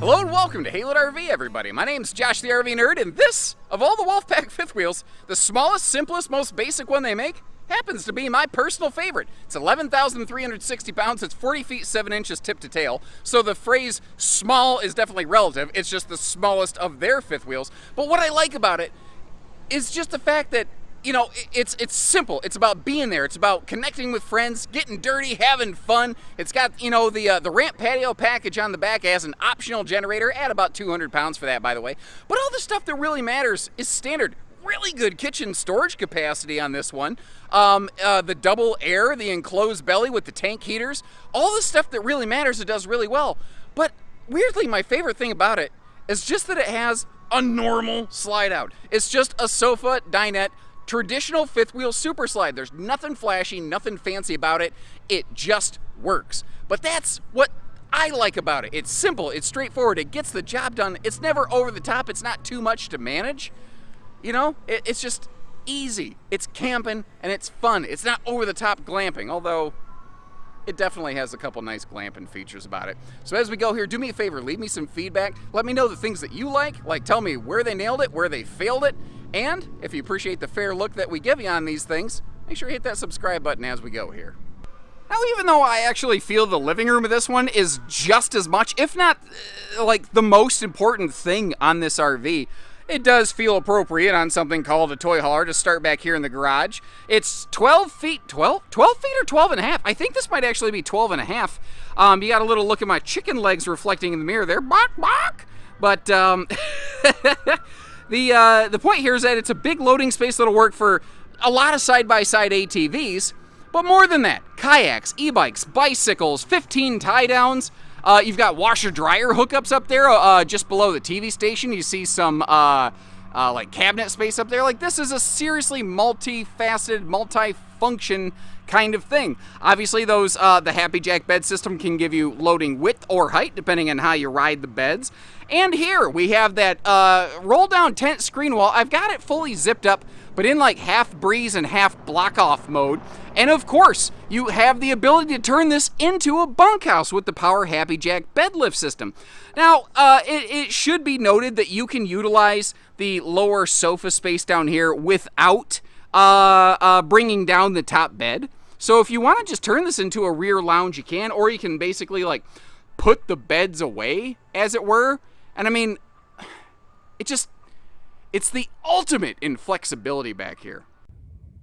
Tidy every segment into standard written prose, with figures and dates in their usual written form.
Hello and welcome to Heigth RV, everybody. My name's Josh the RV Nerd, and this, of all the Wolfpack fifth wheels, the smallest, simplest, most basic one they make, happens to be my personal favorite. It's 11,360 pounds, it's 40 feet 7 inches tip to tail, so the phrase small is definitely relative. It's just the smallest of their fifth wheels. But what I like about it is just the fact that, you know, it's simple. It's about being there. It's about connecting with friends, getting dirty, having fun. It's got, you know, the ramp patio package on the back as an optional generator at about 200 pounds for that, by the way. But all the stuff that really matters is standard. Really good kitchen storage capacity on this one. The double air, the enclosed belly with the tank heaters, all the stuff that really matters, it does really well. But weirdly, my favorite thing about it is just that it has a normal slide out. It's just a sofa dinette, traditional fifth wheel super slide. There's nothing flashy, nothing fancy about it. It just works. But that's what I like about it. It's simple, it's straightforward, it gets the job done. It's never over the top, it's not too much to manage. You know, it's just easy. It's camping and it's fun. It's not over the top glamping, although it definitely has a couple nice glamping features about it. So as we go here, do me a favor, leave me some feedback. Let me know the things that you like tell me where they nailed it, where they failed it, and if you appreciate the fair look that we give you on these things, make sure you hit that subscribe button as we go here. Now, even though I actually feel the living room of this one is just as much, if not like the most important thing on this RV, it does feel appropriate on something called a toy hauler to start back here in the garage. It's 12 feet or 12 and a half. I think this might actually be 12 and a half. You got a little look at my chicken legs reflecting in the mirror there. Bark, bark. But the point here is that it's a big loading space that'll work for a lot of side-by-side ATVs. But more than that, kayaks, e-bikes, bicycles, 15 tie-downs. You've got washer-dryer hookups up there. Just below the TV station, you see some like cabinet space up there. Like, this is a seriously multifaceted, multi-function kind of thing. Obviously, those the Happy Jack bed system can give you loading width or height, depending on how you ride the beds. And here, we have that roll-down tent screen wall. I've got it fully zipped up, but in like half breeze and half block-off mode. And of course, you have the ability to turn this into a bunkhouse with the Power Happy Jack bed lift system. Now, it should be noted that you can utilize the lower sofa space down here without bringing down the top bed. So if you want to just turn this into a rear lounge, you can, or you can basically like put the beds away, as it were. And I mean, it's the ultimate in flexibility back here.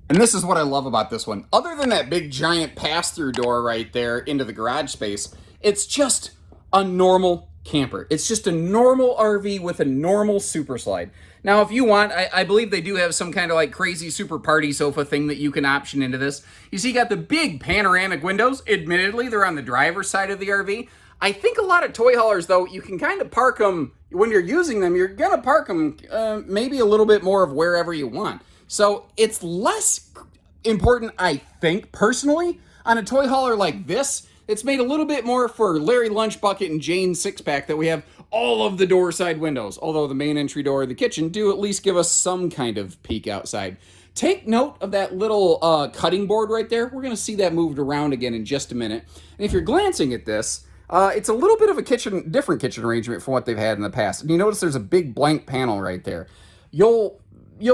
And this is what I love about this one. Other than that big giant pass-through door right there into the garage space, it's just a normal camper. It's just a normal RV with a normal super slide. Now, if you want, I believe they do have some kind of like crazy super party sofa thing that you can option into this. You see, you got the big panoramic windows. Admittedly, they're on the driver's side of the RV. I think a lot of toy haulers, though, you can kind of park them, when you're using them, you're going to park them maybe a little bit more of wherever you want. So it's less important, I think, personally, on a toy hauler like this. It's made a little bit more for Larry Lunchbucket and Jane Sixpack that we have all of the door side windows, although the main entry door of the kitchen do at least give us some kind of peek outside. Take note of that little cutting board right there. We're going to see that moved around again in just a minute. And if you're glancing at this, it's a little bit of a different kitchen arrangement from what they've had in the past. And you notice there's a big blank panel right there. You'll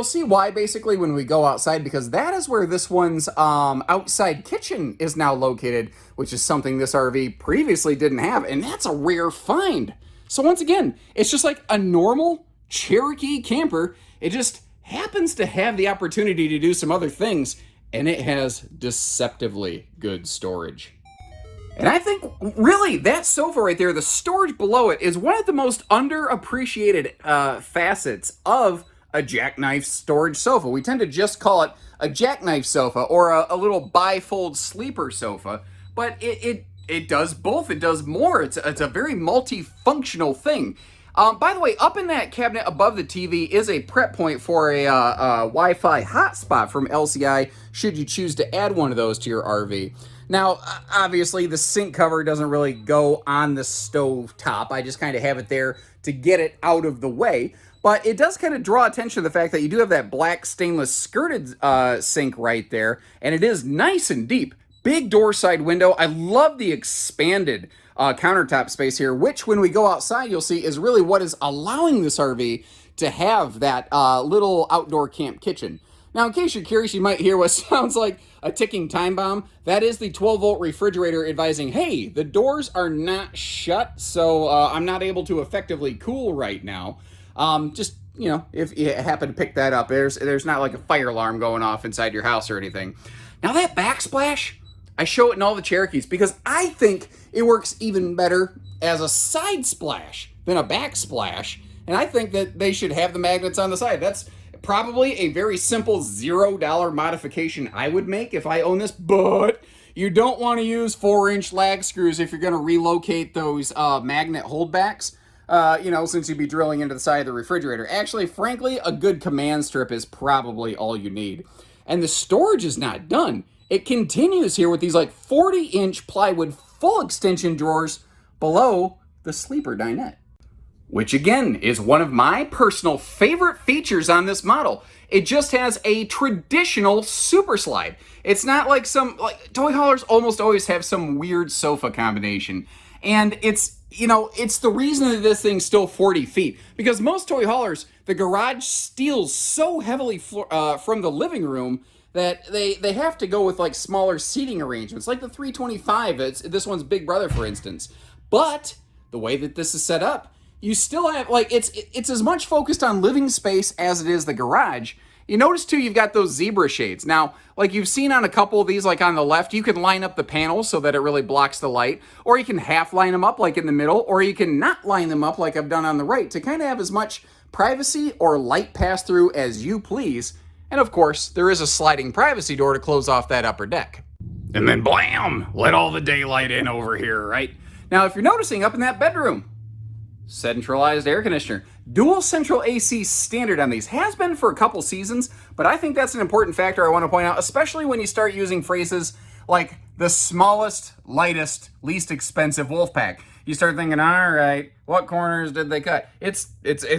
see why basically when we go outside, because that is where this one's outside kitchen is now located, which is something this RV previously didn't have, and that's a rare find. So once again, it's just like a normal Cherokee camper. It just happens to have the opportunity to do some other things, and it has deceptively good storage. And I think, really, that sofa right there, the storage below it, is one of the most underappreciated facets of a jackknife storage sofa. We tend to just call it a jackknife sofa or a little bifold sleeper sofa, but it does both. It does more. It's a very multifunctional thing. By the way, up in that cabinet above the TV is a prep point for a Wi-Fi hotspot from LCI, should you choose to add one of those to your RV. Now, obviously, the sink cover doesn't really go on the stove top. I just kind of have it there to get it out of the way. But it does kind of draw attention to the fact that you do have that black stainless skirted sink right there, and it is nice and deep. Big door side window. I love the expanded countertop space here, which when we go outside, you'll see is really what is allowing this RV to have that little outdoor camp kitchen. Now, in case you're curious, you might hear what sounds like a ticking time bomb. That is the 12-volt refrigerator advising, hey, the doors are not shut, so I'm not able to effectively cool right now. Just, you know, if you happen to pick that up, there's not like a fire alarm going off inside your house or anything. Now, that backsplash, I show it in all the Cherokees because I think it works even better as a side splash than a backsplash. And I think that they should have the magnets on the side. That's probably a very simple $0 modification I would make if I own this, but you don't want to use 4-inch lag screws if you're going to relocate those magnet holdbacks, you know, since you'd be drilling into the side of the refrigerator. Actually, frankly, a good command strip is probably all you need. And the storage is not done. It continues here with these like 40-inch plywood full extension drawers below the sleeper dinette, which again is one of my personal favorite features on this model. It just has a traditional super slide. It's not like toy haulers almost always have some weird sofa combination. And it's, you know, it's the reason that this thing's still 40 feet. Because most toy haulers, the garage steals so heavily from the living room that they have to go with like smaller seating arrangements, like the 325. This one's Big Brother, for instance. But the way that this is set up, you still have, like, it's as much focused on living space as it is the garage. You notice, too, you've got those zebra shades. Now, like you've seen on a couple of these, like on the left, you can line up the panels so that it really blocks the light, or you can half line them up like in the middle, or you can not line them up like I've done on the right to kind of have as much privacy or light pass through as you please. And, of course, there is a sliding privacy door to close off that upper deck. And then, blam, let all the daylight in over here, right? Now, if you're noticing up in that bedroom, centralized air conditioner. Dual central AC standard on these. Has been for a couple seasons, but I think that's an important factor I want to point out, especially when you start using phrases like the smallest, lightest, least expensive Wolfpack. You start thinking, all right, what corners did they cut? It's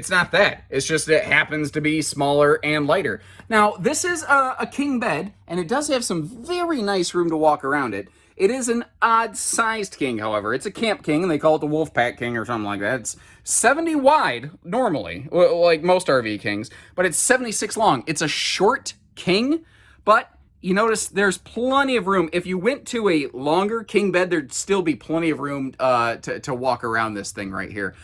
not that. It's just it happens to be smaller and lighter. Now, this is a king bed, and it does have some very nice room to walk around it. It is an odd-sized king, however. It's a camp king, and they call it the Wolfpack King or something like that. It's 70 wide, normally, like most RV kings, but it's 76 long. It's a short king, but you notice there's plenty of room. If you went to a longer king bed, there'd still be plenty of room to walk around this thing right here.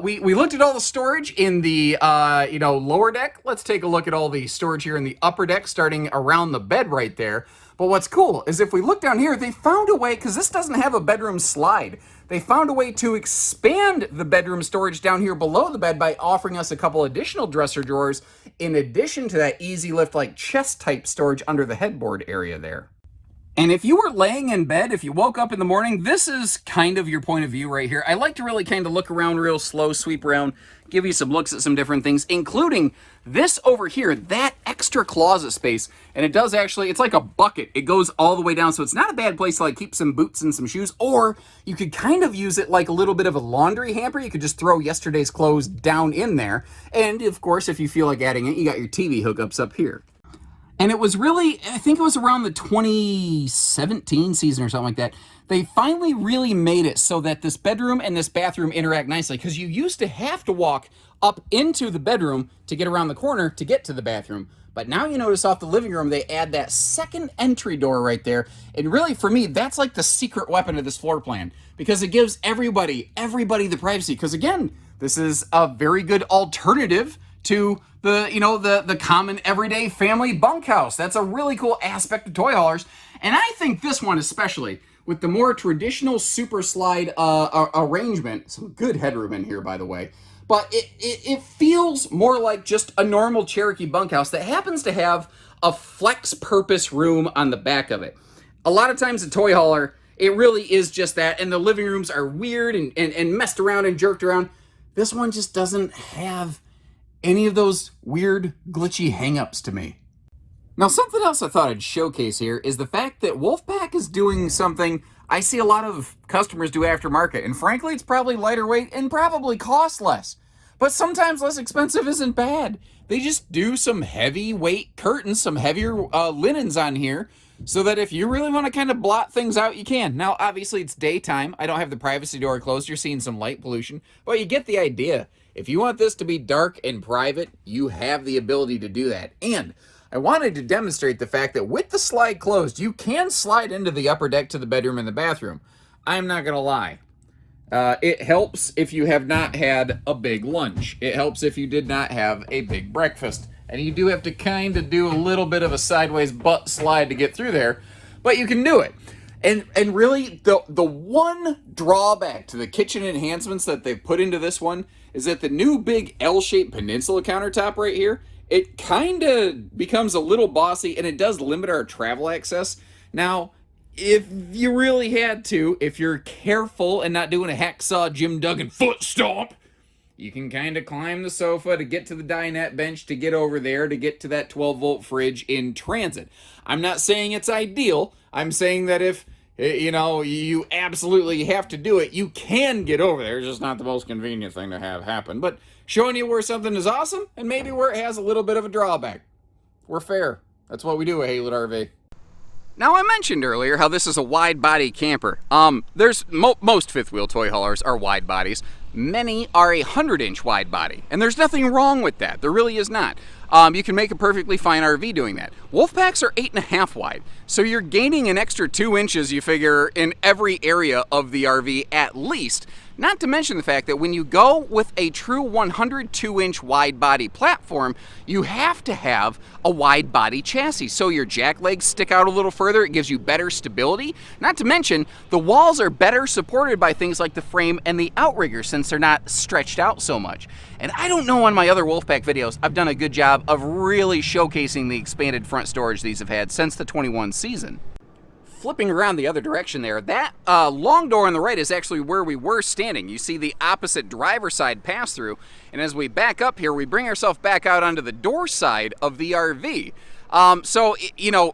We looked at all the storage in the lower deck. Let's take a look at all the storage here in the upper deck, starting around the bed right there. But what's cool is if we look down here, they found a way, because this doesn't have a bedroom slide, they found a way to expand the bedroom storage down here below the bed by offering us a couple additional dresser drawers in addition to that easy lift like chest type storage under the headboard area there. And if you were laying in bed, if you woke up in the morning, this is kind of your point of view right here. I like to really kind of look around real slow, sweep around, give you some looks at some different things, including this over here, that extra closet space. And it does actually, it's like a bucket. It goes all the way down, so it's not a bad place to like keep some boots and some shoes, or you could kind of use it like a little bit of a laundry hamper. You could just throw yesterday's clothes down in there. And of course, if you feel like adding it, you got your TV hookups up here. And it was really, I think it was around the 2017 season or something like that, they finally really made it so that this bedroom and this bathroom interact nicely, because you used to have to walk up into the bedroom to get around the corner to get to the bathroom. But now you notice off the living room, they add that second entry door right there. And really, for me, that's like the secret weapon of this floor plan, because it gives everybody the privacy. Because again, this is a very good alternative to the common everyday family bunkhouse. That's a really cool aspect of toy haulers. And I think this one especially, with the more traditional super slide arrangement, some good headroom in here, by the way, but it feels more like just a normal Cherokee bunkhouse that happens to have a flex purpose room on the back of it. A lot of times a toy hauler, it really is just that, and the living rooms are weird and messed around and jerked around. This one just doesn't have any of those weird, glitchy hang-ups to me. Now, something else I thought I'd showcase here is the fact that Wolfpack is doing something I see a lot of customers do aftermarket, and frankly, it's probably lighter weight and probably costs less. But sometimes less expensive isn't bad. They just do some heavyweight curtains, some heavier linens on here, so that if you really want to kind of blot things out, you can. Now, obviously, it's daytime. I don't have the privacy door closed. You're seeing some light pollution, but you get the idea. If you want this to be dark and private, you have the ability to do that. And I wanted to demonstrate the fact that with the slide closed, you can slide into the upper deck to the bedroom and the bathroom. I'm not going to lie. It helps if you have not had a big lunch. It helps if you did not have a big breakfast. And you do have to kind of do a little bit of a sideways butt slide to get through there, but you can do it. And really, the one drawback to the kitchen enhancements that they've put into this one is that the new big L-shaped peninsula countertop right here, it kind of becomes a little bossy, and it does limit our travel access. Now, if you really had to, if you're careful and not doing a hacksaw Jim Duggan foot stomp, you can kind of climb the sofa to get to the dinette bench, to get over there, to get to that 12-volt fridge in transit. I'm not saying it's ideal. I'm saying that if, you absolutely have to do it, you can get over there. It's just not the most convenient thing to have happen. But showing you where something is awesome and maybe where it has a little bit of a drawback. We're fair. That's what we do at Heigth RV. Now, I mentioned earlier how this is a wide-body camper. There's most fifth-wheel toy haulers are wide bodies. Many are a 100-inch wide body, and there's nothing wrong with that. There really is not. You can make a perfectly fine RV doing that. Wolfpacks are 8.5 wide, so you're gaining an extra 2 inches, you figure, in every area of the RV at least. Not to mention the fact that when you go with a true 102-inch wide body platform, you have to have a wide body chassis. So your jack legs stick out a little further. It gives you better stability. Not to mention, the walls are better supported by things like the frame and the outrigger since they're not stretched out so much. And I don't know on my other Wolfpack videos, I've done a good job of really showcasing the expanded front storage these have had since the 21 season. Flipping around the other direction there, that long door on the right is actually where we were standing. You see the opposite driver's side pass through, and as we back up here, we bring ourselves back out onto the door side of the RV. So,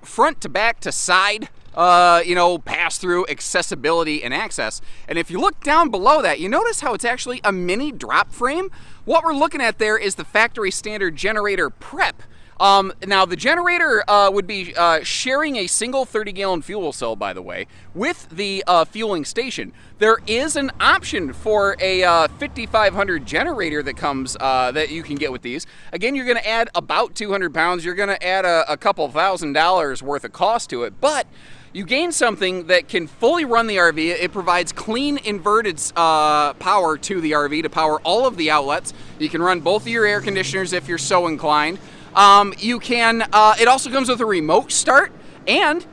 front to back to side, pass through, accessibility, and access. And if you look down below that, you notice how it's actually a mini drop frame. What we're looking at there is the factory standard generator prep. Now, the generator would be sharing a single 30-gallon fuel cell, by the way, with the fueling station. There is an option for a 5500 generator that comes that you can get with these. Again, you're going to add about 200 pounds. You're going to add a couple $1,000 worth of cost to it, but you gain something that can fully run the RV. It provides clean inverted power to the RV to power all of the outlets. You can run both of your air conditioners if you're so inclined. It also comes with a remote start and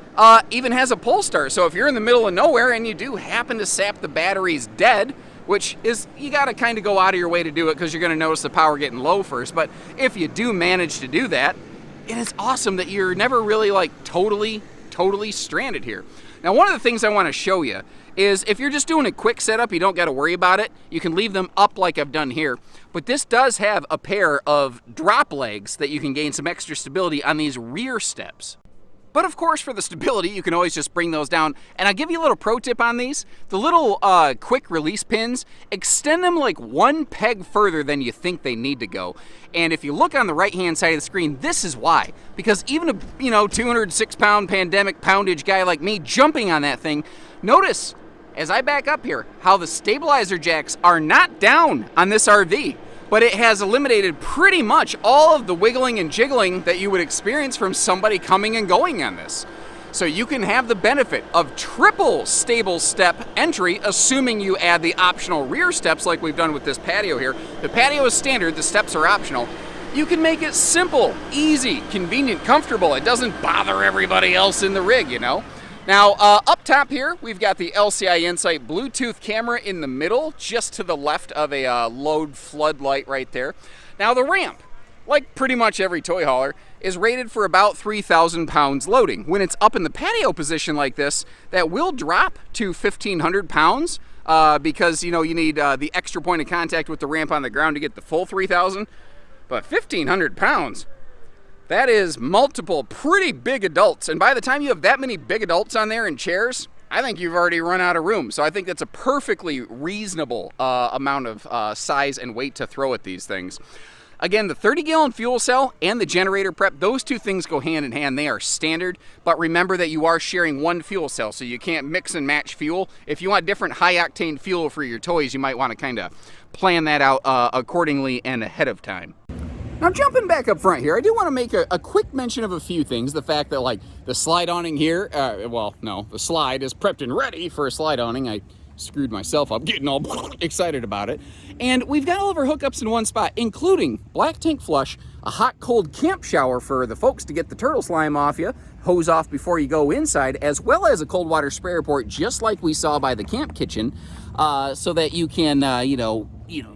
even has a pull start. So if you're in the middle of nowhere and you do happen to sap the batteries dead, which is, you got to kind of go out of your way to do it because you're going to notice the power getting low first. But if you do manage to do that, it is awesome that you're never really totally stranded here. Now, one of the things I want to show you is if you're just doing a quick setup, you don't got to worry about it. You can leave them up like I've done here. But this does have a pair of drop legs that you can gain some extra stability on these rear steps. But of course, for the stability, you can always just bring those down. And I'll give you a little pro tip on these. The little quick release pins, extend them like one peg further than you think they need to go. And if you look on the right-hand side of the screen, this is why. Because even a 206-pound pandemic poundage guy like me jumping on that thing, notice, as I back up here, how the stabilizer jacks are not down on this RV. But it has eliminated pretty much all of the wiggling and jiggling that you would experience from somebody coming and going on this. So you can have the benefit of triple stable step entry, assuming you add the optional rear steps like we've done with this patio here. The patio is standard, the steps are optional. You can make it simple, easy, convenient, comfortable. It doesn't bother everybody else in the rig, Now, up top here, we've got the LCI Insight Bluetooth camera in the middle, just to the left of a load floodlight right there. Now, the ramp, like pretty much every toy hauler, is rated for about 3,000 pounds loading. When it's up in the patio position like this, that will drop to 1,500 pounds because, you need the extra point of contact with the ramp on the ground to get the full 3,000. But 1,500 pounds... that is multiple pretty big adults. And by the time you have that many big adults on there in chairs, I think you've already run out of room. So I think that's a perfectly reasonable amount of size and weight to throw at these things. Again, the 30-gallon fuel cell and the generator prep, those two things go hand in hand. They are standard, but remember that you are sharing one fuel cell, so you can't mix and match fuel. If you want different high-octane fuel for your toys, you might want to kind of plan that out accordingly and ahead of time. Now, jumping back up front here, I do want to make a quick mention of a few things. The fact that, like, the slide awning here, well, no, the slide is prepped and ready for a slide awning. I screwed myself up getting all excited about it. And we've got all of our hookups in one spot, including black tank flush, a hot cold camp shower for the folks to get the turtle slime off you, hose off before you go inside, as well as a cold water sprayer port, just like we saw by the camp kitchen, so that you can,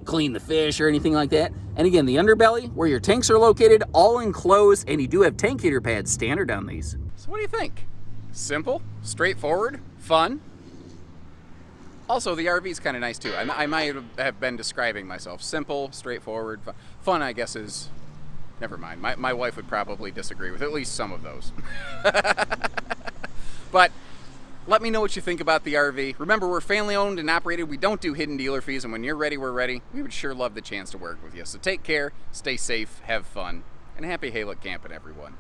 clean the fish or anything like that. And again, the underbelly, where your tanks are located, all enclosed, and you do have tank heater pads standard on these. So what do you think? Simple, straightforward, fun. Also, the RV is kind of nice too. I might have been describing myself. Simple, straightforward, fun, I guess is, never mind. My wife would probably disagree with at least some of those. But let me know what you think about the RV. Remember, we're family owned and operated. We don't do hidden dealer fees, and when you're ready, we're ready. We would sure love the chance to work with you. So take care, stay safe, have fun, and happy haylook camping, everyone.